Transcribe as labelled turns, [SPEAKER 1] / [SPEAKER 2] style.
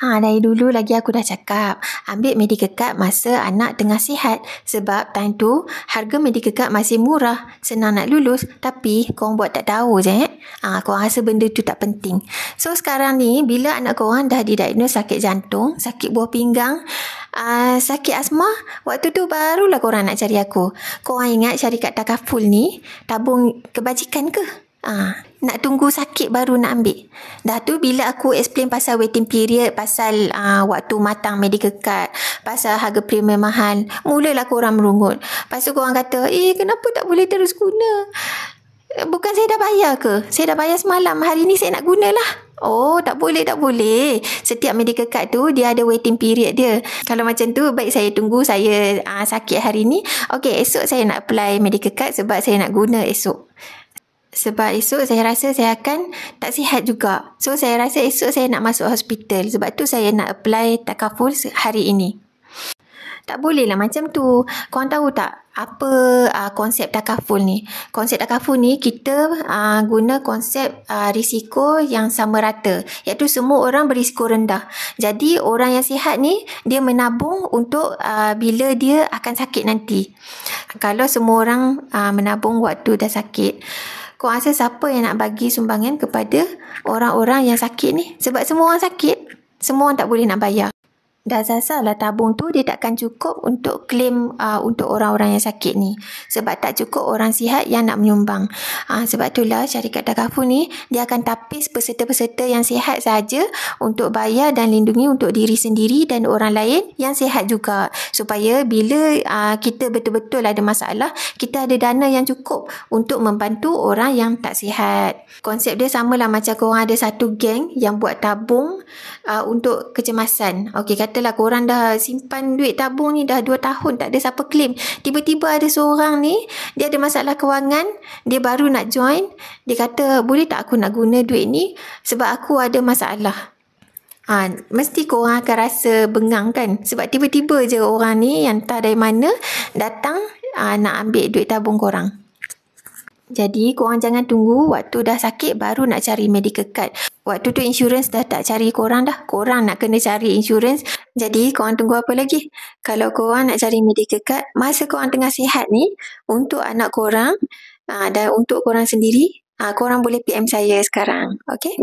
[SPEAKER 1] Dari dulu lagi aku dah cakap, ambil medical card masa anak tengah sihat. Sebab time tu, harga medical card masih murah, senang nak lulus. Tapi, korang buat tak tahu je, korang rasa benda tu tak penting. So, sekarang ni, bila anak korang dah didiagnose sakit jantung, sakit buah pinggang, sakit asma, waktu tu barulah korang nak cari aku. Korang ingat syarikat takaful ni, tabung kebajikan ke? Nak tunggu sakit baru nak ambil. Dah tu bila aku explain pasal waiting period, pasal waktu matang medical card, pasal harga premium mahal, mulalah korang merungut. Lepas tu korang kata, kenapa tak boleh terus guna? Bukan saya dah bayar ke? Saya dah bayar semalam, hari ni saya nak gunalah. Oh, tak boleh. Setiap medical card tu, dia ada waiting period dia. Kalau macam tu, baik saya tunggu saya sakit hari ni. Okey, esok saya nak apply medical card sebab saya nak guna esok. Sebab esok saya rasa saya akan tak sihat juga. So, saya rasa esok saya nak masuk hospital. Sebab tu saya nak apply takaful hari ini. Tak boleh lah macam tu. Korang tahu tak apa konsep takaful ni? Konsep takaful ni kita guna konsep risiko yang sama rata. Iaitu semua orang berisiko rendah. Jadi orang yang sihat ni dia menabung untuk bila dia akan sakit nanti. Kalau semua orang menabung waktu dah sakit, kau rasa siapa yang nak bagi sumbangan kepada orang-orang yang sakit ni? Sebab semua orang sakit, semua orang tak boleh nak bayar. Dah sasarlah tabung tu dia takkan cukup untuk claim untuk orang-orang yang sakit ni. Sebab tak cukup orang sihat yang nak menyumbang. Sebab itulah syarikat takaful ni dia akan tapis peserta-peserta yang sihat saja untuk bayar dan lindungi untuk diri sendiri dan orang lain yang sihat juga. Supaya bila kita betul-betul ada masalah, kita ada dana yang cukup untuk membantu orang yang tak sihat. Konsep dia samalah macam korang ada satu geng yang buat tabung untuk kecemasan. Okey, katalah korang dah simpan duit tabung ni dah 2 tahun tak ada siapa claim. Tiba-tiba ada seorang ni, dia ada masalah kewangan, dia baru nak join, dia kata, boleh tak aku nak guna duit ni sebab aku ada masalah. Mesti korang akan rasa bengang kan? Sebab tiba-tiba je orang ni yang entah dari mana datang nak ambil duit tabung korang. Jadi, korang jangan tunggu waktu dah sakit baru nak cari medical card. Waktu tu insurans dah tak cari korang dah. Korang nak kena cari insurans. Jadi, korang tunggu apa lagi? Kalau korang nak cari medical card, masa korang tengah sihat ni, untuk anak korang dan untuk korang sendiri, korang boleh PM saya sekarang. Okay?